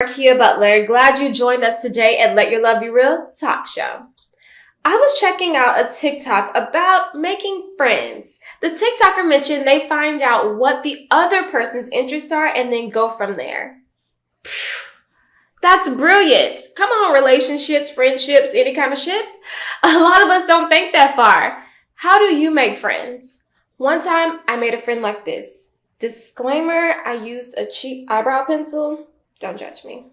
Markia Butler. Glad you joined us today at Let Your Love Be Real talk show. I was checking out a TikTok about making friends. The TikToker mentioned they find out what the other person's interests are and then go from there. That's brilliant. Come on, relationships, friendships, any kind of ship. A lot of us don't think that far. How do you make friends? One time I made a friend like this. Disclaimer, I used a cheap eyebrow pencil. Don't judge me.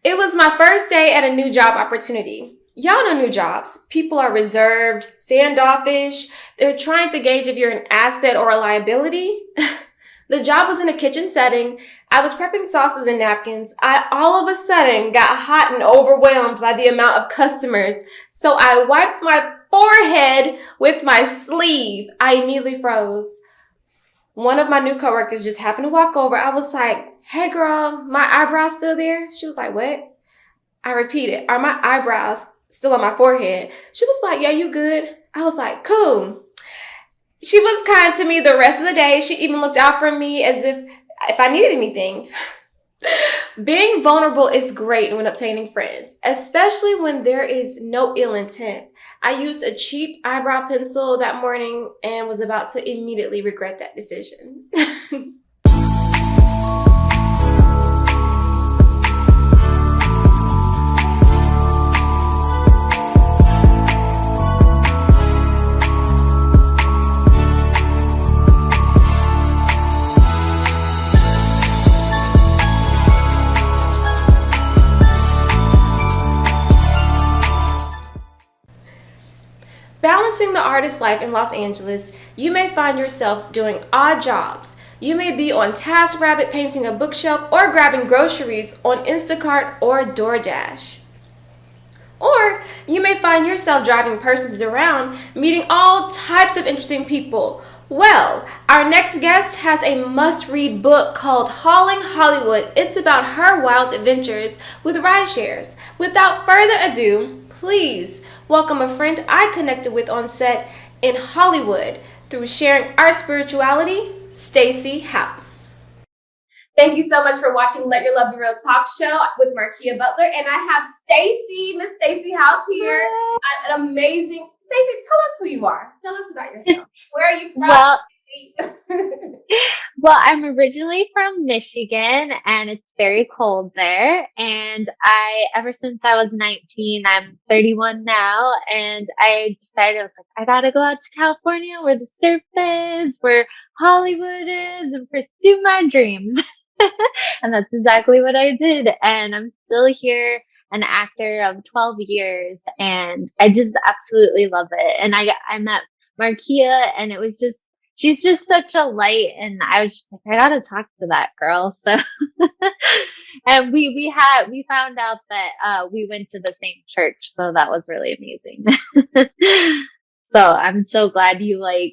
It was my first day at a new job opportunity. Y'all know new jobs. People are reserved, standoffish. They're trying to gauge if you're an asset or a liability. The job was in a kitchen setting. I was prepping sauces and napkins. I all of a sudden got hot and overwhelmed by the amount of customers. So I wiped my forehead with my sleeve. I immediately froze. One of my new coworkers just happened to walk over. I was like, "Hey girl, my eyebrows still there?" She was like, "What?" I repeated, "Are my eyebrows still on my forehead?" She was like, "Yeah, you good?" I was like, "Cool." She was kind to me the rest of the day. She even looked out for me as if I needed anything. Being vulnerable is great when obtaining friends, especially when there is no ill intent. I used a cheap eyebrow pencil that morning and was about to immediately regret that decision. Balancing the artist life in Los Angeles, you may find yourself doing odd jobs. You may be on TaskRabbit painting a bookshelf or grabbing groceries on Instacart or DoorDash. Or you may find yourself driving persons around, meeting all types of interesting people. Well, our next guest has a must-read book called Hauling Hollywood. It's about her wild adventures with rideshares. Without further ado, please welcome a friend I connected with on set in Hollywood through sharing our spirituality, Stacey House. Thank you so much for watching Let Your Love Be Real talk show with Markia Butler. And I have Stacey, Miss Stacey House here. An amazing Stacey, tell us who you are. Tell us about yourself. Where are you from? Well, I'm originally from Michigan and it's very cold there. And ever since I was 19, I'm 31 now. And I decided, I was like, I gotta go out to California where the surf is, where Hollywood is, and pursue my dreams. And that's exactly what I did. And I'm still here, an actor of 12 years. And I just absolutely love it. And I met Markia and it was just, she's just such a light, and I was just like, I gotta talk to that girl. So, and we found out that we went to the same church, so that was really amazing. So I'm so glad because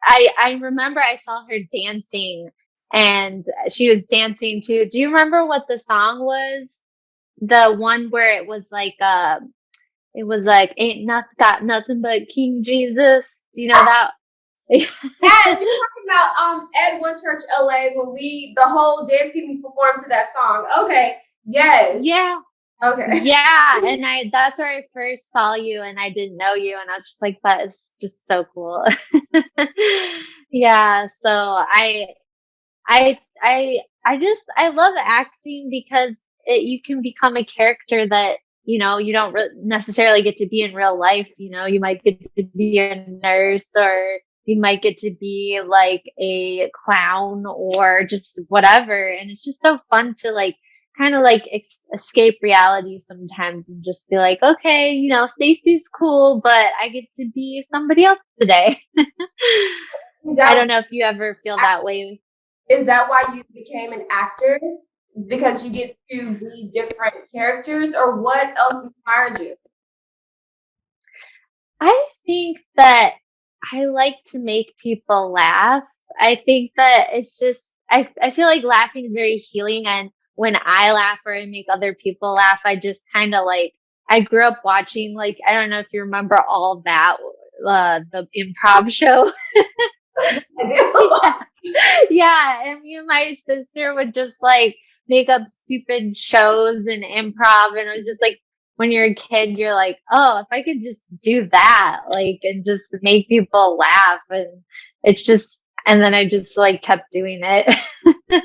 I remember I saw her dancing, and she was dancing too. Do you remember what the song was? The one where it was like, ain't nothing got nothing but King Jesus. Do you know that? Yes, you're talking about Ed One Church LA when the whole dance team we performed to that song. Okay. Yes. Yeah. Okay. Yeah. And that's where I first saw you, and I didn't know you. And I was just like, that is just so cool. Yeah. So I love acting because you can become a character that, you don't necessarily get to be in real life. You might get to be a nurse, or you might get to be like a clown or just whatever. And it's just so fun to kind of escape reality sometimes and just be like, okay, Stacey's cool, but I get to be somebody else today. I don't know if you ever feel that way. Is that why you became an actor? Because you get to be different characters, or what else inspired you? I think that I like to make people laugh. I think that it's just, I feel like laughing is very healing. And when I laugh or I make other people laugh, I just kind of I grew up watching, I don't know if you remember All That, the improv show. Yeah. Yeah. And me and my sister would just like make up stupid shows and improv. And it was just like, when you're a kid, you're like, oh, if I could just do that, like, and just make people laugh. And it's just, and then I just like kept doing it. Is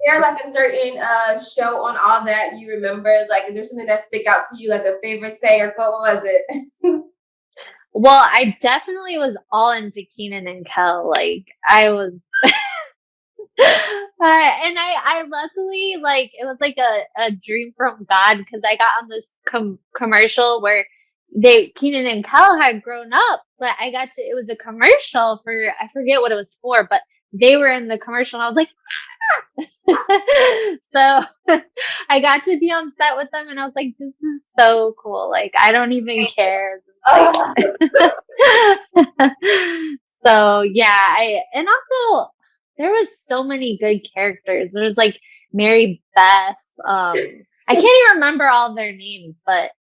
there like a certain show on all that you remember? Like, is there something that stick out to you, like a favorite say or quote? What was it? Well, I definitely was all into Keenan and Kel. Like, I was and I luckily like it was like a dream from God because I got on this commercial where Keenan and Kel had grown up, but I got to it was a commercial for I forget what it was for, but they were in the commercial and I was like, so I got to be on set with them and I was like, this is so cool. Like I don't even care. Like Oh, so yeah, and also there was so many good characters. There was like Mary Beth. I can't even remember all their names, but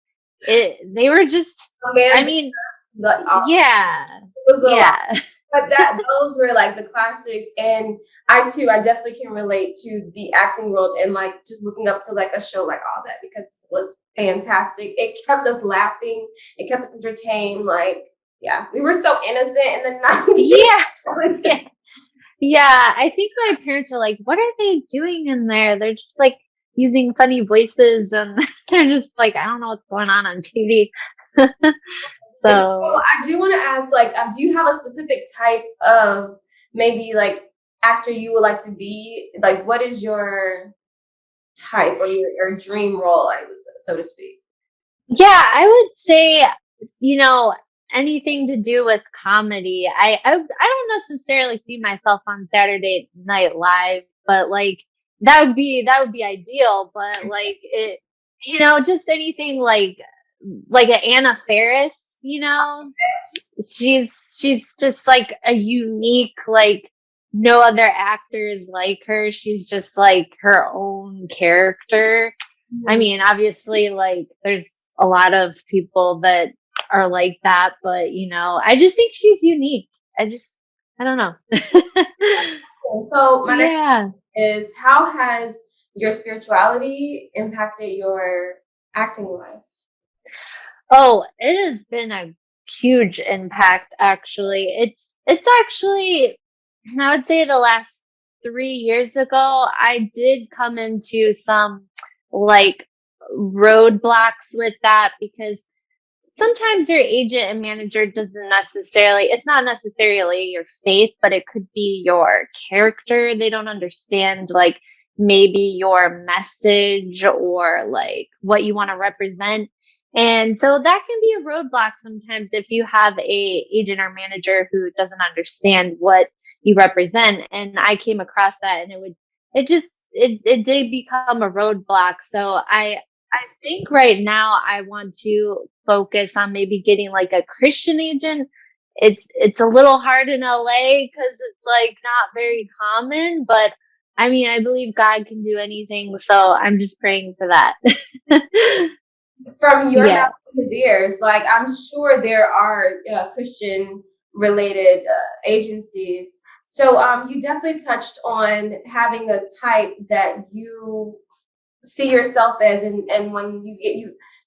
they were just I man, mean, it yeah. was a lot. Yeah. But that those were like the classics, and I definitely can relate to the acting world and like just looking up to like a show like all that because it was fantastic. It kept us laughing, it kept us entertained. Like, yeah, we were so innocent in the Yeah. 90s. Yeah. Yeah, I think my parents were like, "What are they doing in there?" They're just like using funny voices, and they're just like, "I don't know what's going on TV." So So, I do want to ask, like, do you have a specific type of maybe like actor you would like to be? Like, what is your type or your dream role, I was so to speak? yeah, I would say, you know, anything to do with comedy. I don't necessarily see myself on Saturday Night Live, but like that would be ideal. But like it, just anything like an Anna Faris. She's just like a unique like no other actors like her. She's just like her own character. I Mhm. mean, obviously, like, there's a lot of people that are like that, but, I just think she's unique. I don't know. So my next Yeah. is, how has your spirituality impacted your acting life? Oh, it has been a huge impact, actually. It's actually, I would say the last 3 years ago, I did come into some like roadblocks with that because sometimes your agent and manager doesn't necessarily it's not necessarily your faith, but it could be your character. They don't understand like maybe your message or like what you want to represent, and so that can be a roadblock sometimes if you have a agent or manager who doesn't understand what you represent. And I came across that and it just it did become a roadblock. So I think right now I want to focus on maybe getting like a Christian agent. It's a little hard in LA because it's like not very common, but I mean I believe God can do anything, so I'm just praying for that. From your Yeah. mouth to his ears, like I'm sure there are Christian related agencies. So you definitely touched on having a type that you see yourself as, and when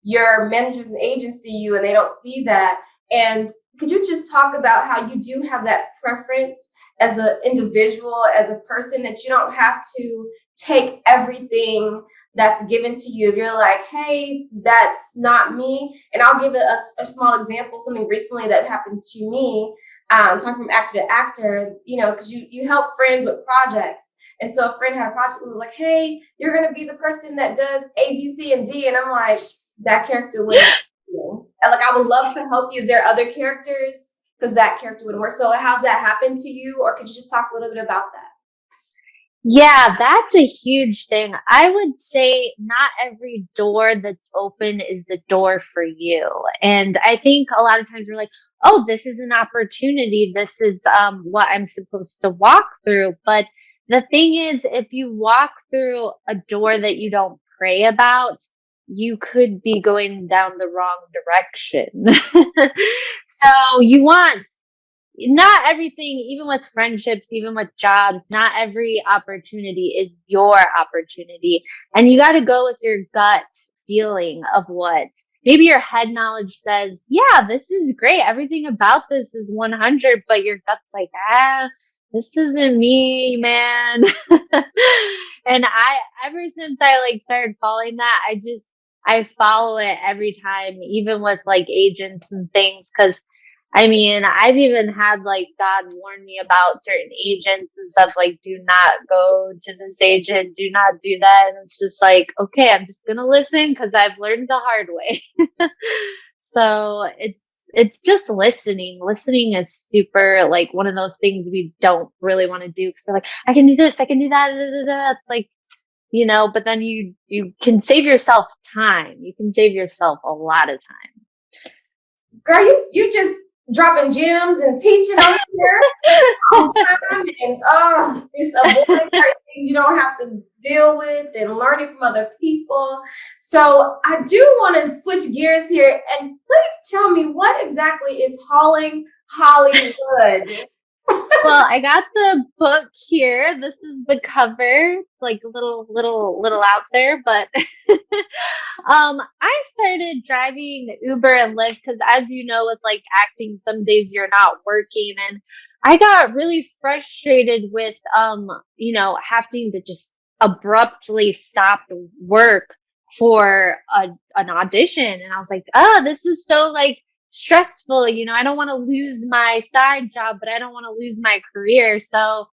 your managers and agents see you and they don't see that. And could you just talk about how you do have that preference as an individual, as a person, that you don't have to take everything that's given to you? If you're like, hey, that's not me. And I'll give a small example, something recently that happened to me. Talking from actor to actor, because you help friends with projects. And so a friend had a project and was like, hey, you're going to be the person that does A, B, C, and D. And I'm like, that character wouldn't work for you. And like, I would love to help you. Is there other characters? Because that character wouldn't work. So how's that happened to you? Or could you just talk a little bit about that? Yeah, that's a huge thing. I would say not every door that's open is the door for you. And I think a lot of times we're like, oh, this is an opportunity. This is what I'm supposed to walk through. But the thing is, if you walk through a door that you don't pray about, you could be going down the wrong direction. So you want not everything, even with friendships, even with jobs, not every opportunity is your opportunity. And you got to go with your gut feeling of what maybe your head knowledge says, yeah, this is great. Everything about this is 100, but your gut's like, this isn't me, man. And ever since I like started following that, I follow it every time, even with like agents and things. Cause I mean, I've even had like God warn me about certain agents and stuff like, do not go to this agent, do not do that. And it's just like, okay, I'm just going to listen because I've learned the hard way. So it's just listening. Listening is super like one of those things we don't really want to do because we're like, I can do this, I can do that. Da, da, da. It's like, but then you can save yourself time. You can save yourself a lot of time. Girl, you just dropping gems and teaching over here on time and just avoiding certain things you don't have to deal with and learning from other people. So I do want to switch gears here and please tell me what exactly is hauling Hollywood? Well, I got the book here. This is the cover. It's like a little out there, but I started driving Uber and Lyft because, as you know, with like acting, some days you're not working, and I got really frustrated with having to just abruptly stop work for an audition, and I was like, oh, this is so like stressful. I don't want to lose my side job, but I don't want to lose my career. So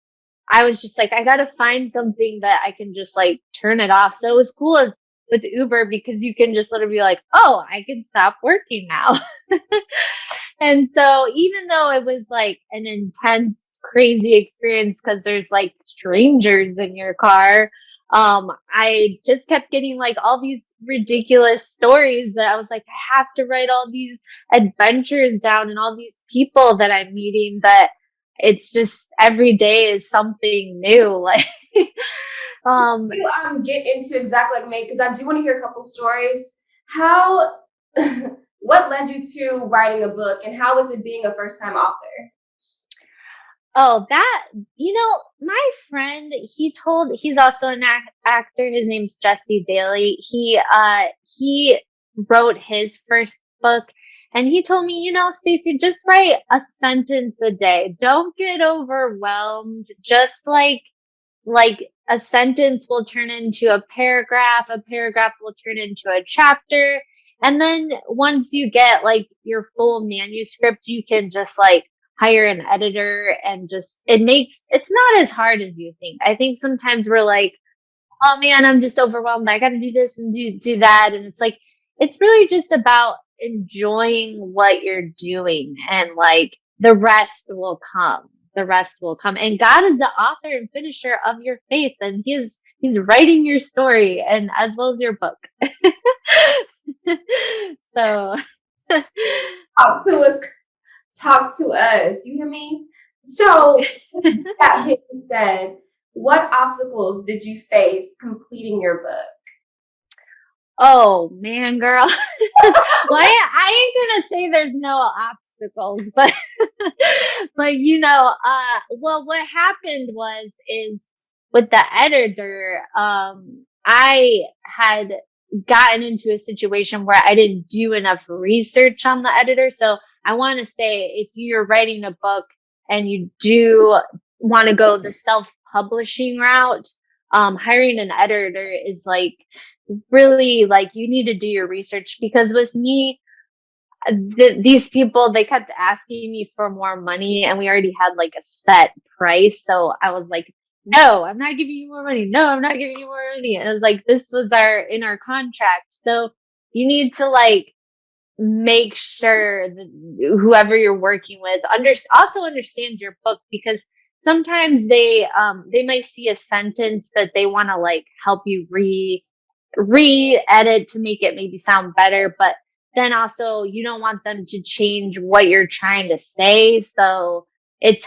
I was just like, I got to find something that I can just like turn it off. So it was cool with Uber because you can just literally be like, oh, I can stop working now. And so even though it was like an intense, crazy experience because there's like strangers in your car, I just kept getting like all these ridiculous stories that I was like, I have to write all these adventures down and all these people that I'm meeting that it's just every day is something new. Like, Get into exactly like me because I do want to hear a couple stories. How, what led you to writing a book, and how was it being a first time author? oh, my friend, he's also an actor. His name's Jesse Daly. He wrote his first book and he told me, Stacey, just write a sentence a day. Don't get overwhelmed. Just like a sentence will turn into a paragraph will turn into a chapter. And then once you get like your full manuscript, you can just like hire an editor and it's not as hard as you think. I think sometimes we're like, oh man, I'm just overwhelmed. I got to do this and do that. And it's like, it's really just about enjoying what you're doing and like the rest will come. The rest will come. And God is the author and finisher of your faith. And he's writing your story and as well as your book. So Talk to us. Talk to us. You hear me? So, that being said, what obstacles did you face completing your book? oh man, girl. Well, I ain't gonna say there's no obstacles, but well, what happened is with the editor, I had gotten into a situation where I didn't do enough research on the editor. So I want to say if you're writing a book and you do want to go the self-publishing route, hiring an editor is like really like you need to do your research because with me, these people, they kept asking me for more money and we already had like a set price. So I was like, no, I'm not giving you more money. No, I'm not giving you more money. And it was like, this was in our contract. So you need to like make sure that whoever you're working with also understands your book because sometimes they might see a sentence that they want to like help you re-edit to make it maybe sound better, but then also you don't want them to change what you're trying to say. So it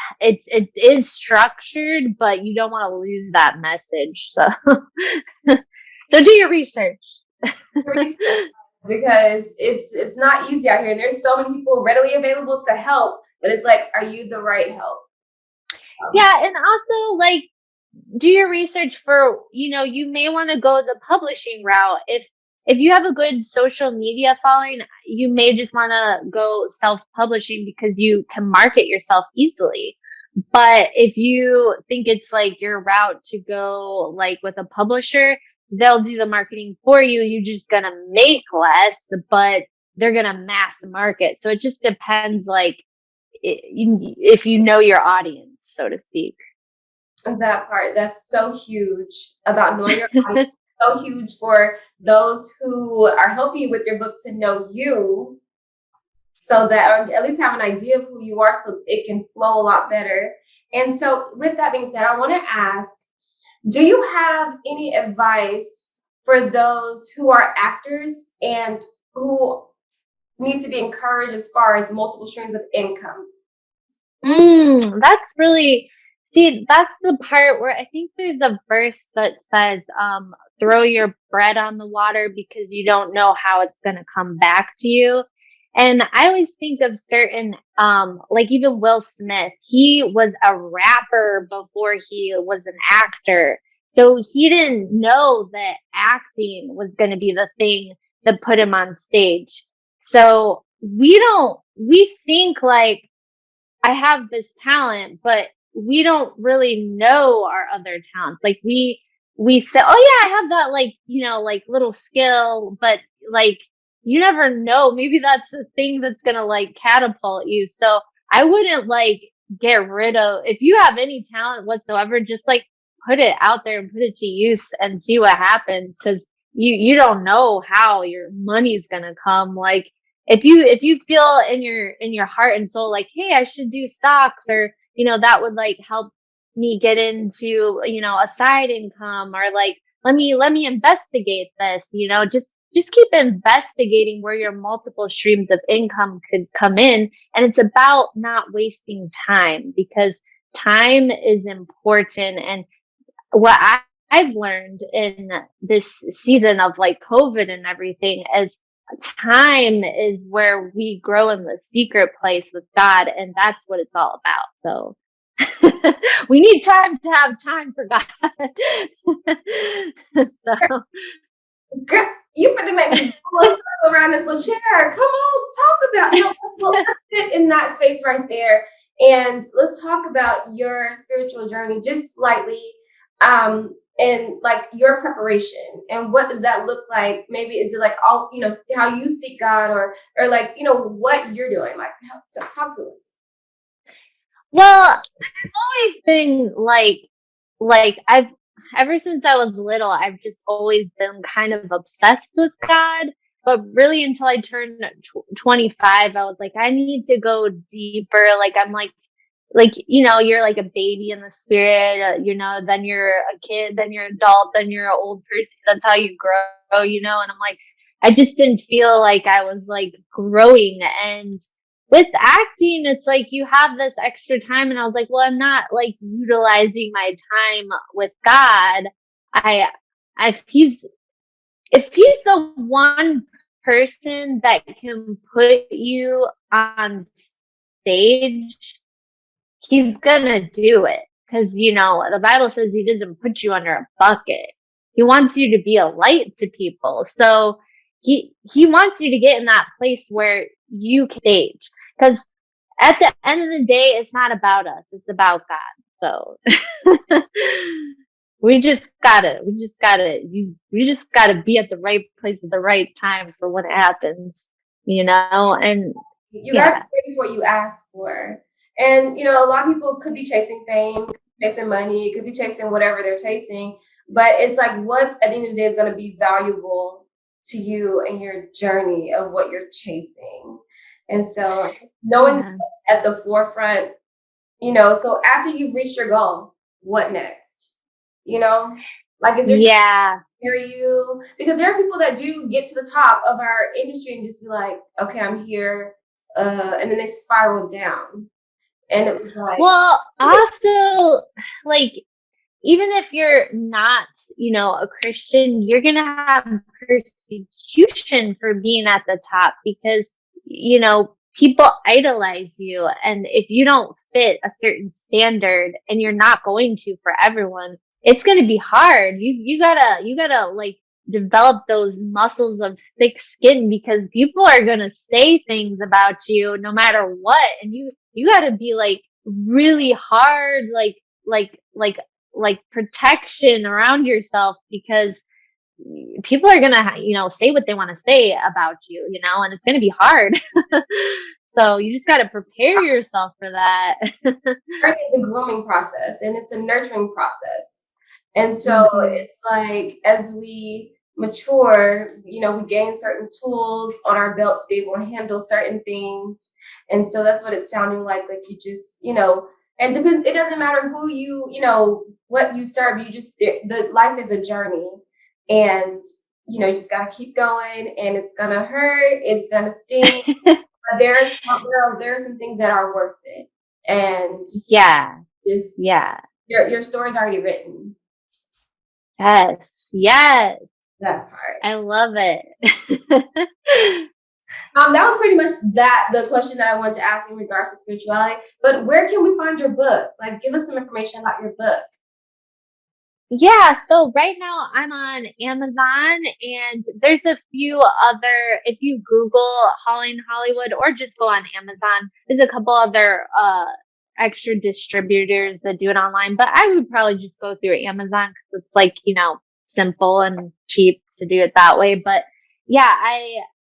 is structured, but you don't want to lose that message. So so do your research. Because it's not easy out here, and there's so many people readily available to help. but it's like, are you the right help? Yeah. And also like, do your research for, you may want to go the publishing route. If you have a good social media following, you may just want to go self-publishing because you can market yourself easily. But if you think it's like your route to go like with a publisher, they'll do the marketing for you. You're just going to make less, but they're going to mass market. So it just depends, like, if you know your audience, so to speak. That part, that's so huge about knowing your audience. So huge for those who are helping you with your book to know you, so that, or at least have an idea of who you are, so it can flow a lot better. And so with that being said, I want to ask, do you have any advice for those who are actors and who need to be encouraged as far as multiple streams of income? That's really, see, that's the part where I think there's a verse that says, throw your bread on the water because you don't know how it's going to come back to you. And I always think of certain, like even Will Smith, he was a rapper before he was an actor. So he didn't know that acting was going to be the thing that put him on stage. So we think like, I have this talent, but we don't really know our other talents. Like we say, oh yeah, I have that, like, like little skill, but like you never know. Maybe that's the thing that's going to like catapult you. So I wouldn't like get rid of, if you have any talent whatsoever, just like put it out there and put it to use and see what happens. Cause you don't know how your money's going to come. Like, if you feel in your heart and soul like, hey, I should do stocks, or that would like help me get into a side income, or like let me investigate this, just keep investigating where your multiple streams of income could come in. And it's about not wasting time, because time is important. And what I've learned in this season of like COVID and everything is time is where we grow in the secret place with God. And that's what it's all about. So we need time to have time for God. So Girl, you better make me circle around this little chair. Come on, talk about, let's sit in that space right there, and let's talk about your spiritual journey just slightly, and like your preparation, and what does that look like? Maybe is it like all, how you seek God, or like, what you're doing? Like, talk to us. well, always been like I've ever since I was little, I've just always been kind of obsessed with God. But really, until I turned 25, I was like, I need to go deeper. Like I'm like you're like a baby in the spirit. Then you're a kid, then you're an adult, then you're an old person. That's how you grow. And I'm like, I just didn't feel like I was like growing. And with acting, it's like you have this extra time, and I was like, well, I'm not like utilizing my time with God. I, if he's the one person that can put you on stage, he's gonna do it. Cause the Bible says he doesn't put you under a bucket. He wants you to be a light to people. So he wants you to get in that place where you can stage. Cause at the end of the day, it's not about us. It's about God. So we just gotta be at the right place at the right time for when it happens, and You got to yeah. be ready for what you ask for. And, a lot of people could be chasing fame, chasing money, could be chasing whatever they're chasing. But it's like, what at the end of the day is going to be valuable to you and your journey of what you're chasing. And so knowing Yeah. at the forefront, so after you've reached your goal, what next? Like, is there something Yeah. near you? Because there are people that do get to the top of our industry and just be like, okay, I'm here. And then they spiral down. And it was like, Well, also, like, even if you're not, a Christian, you're going to have persecution for being at the top because, people idolize you, and if you don't fit a certain standard, and you're not going to for everyone, it's going to be hard. You gotta like develop those muscles of thick skin, because people are going to say things about you no matter what, and you got to be like really hard, like like like protection around yourself, because people are gonna, say what they want to say about you, and it's gonna be hard. So you just got to prepare yourself for that. Learning is a grooming process and it's a nurturing process. And so Hmm. it's like as we mature, we gain certain tools on our belt to be able to handle certain things. And so that's what it's sounding like you just, and it doesn't matter who what you serve, you just, the life is a journey. And, you just got to keep going and it's going to hurt, it's going to sting. But there are some things that are worth it. And Yeah. just Yeah. your story's already written. Yes. Yes. That part. I love it. That was pretty much the question that I wanted to ask in regards to spirituality. But where can we find your book? Like, give us some information about your book. Yeah, so right now I'm on Amazon, and there's a few other, if you Google Holly Hollywood or just go on Amazon, there's a couple other extra distributors that do it online, but I would probably just go through Amazon because it's like, simple and cheap to do it that way. But yeah,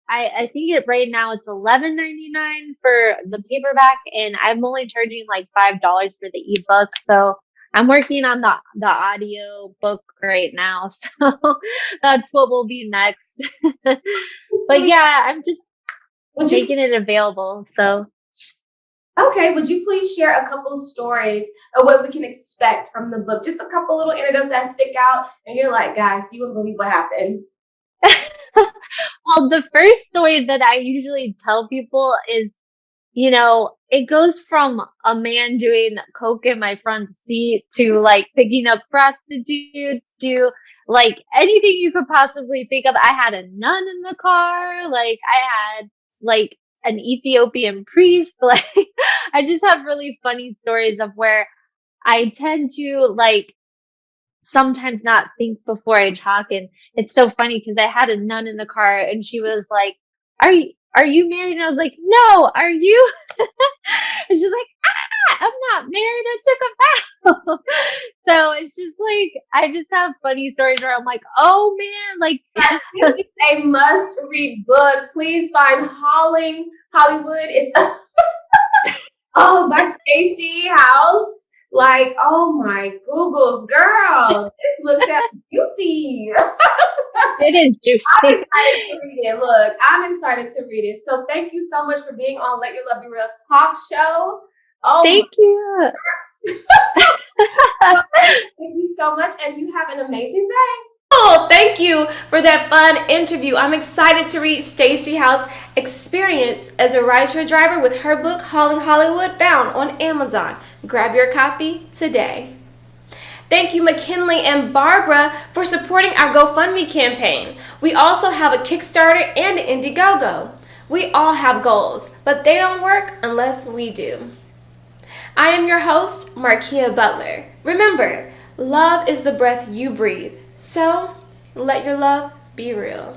I think it right now it's $11.99 for the paperback, and I'm only charging like $5 for the ebook. So I'm working on the audio book right now, so that's what will be next. But Please, yeah, I'm just would you making it available. So okay, would you please share a couple stories of what we can expect from the book? Just a couple little anecdotes that stick out and you're like, guys, you wouldn't believe what happened. well, the first story that I usually tell people is, it goes from a man doing coke in my front seat to like picking up prostitutes to like anything you could possibly think of. I had a nun in the car. Like I had like an Ethiopian priest. Like I just have really funny stories of where I tend to like sometimes not think before I talk. And it's so funny because I had a nun in the car and she was like, are you married? And I was like, no, are you? And she's like, I'm not married. I took a vow. So it's just like, I just have funny stories where I'm like, oh man, like, This is a must read book. Please find Hollywood. It's oh, by Stacey House. Like, oh my Googles, girl, this looks at juicy. it is I'm juicy. excited to read it. Look, I'm excited to read it. So thank you so much for being on Let Your Love Be Real talk show. Oh my Thank you. God. Thank you so much, and you have an amazing day. Oh, thank you for that fun interview. I'm excited to read Stacey Howe's experience as a rideshare driver with her book, Hauling Hollywood, found on Amazon. Grab your copy today. Thank you, McKinley and Barbara, for supporting our GoFundMe campaign. We also have a Kickstarter and an Indiegogo. We all have goals, but they don't work unless we do. I am your host, Markia Butler. Remember, love is the breath you breathe. So, let your love be real.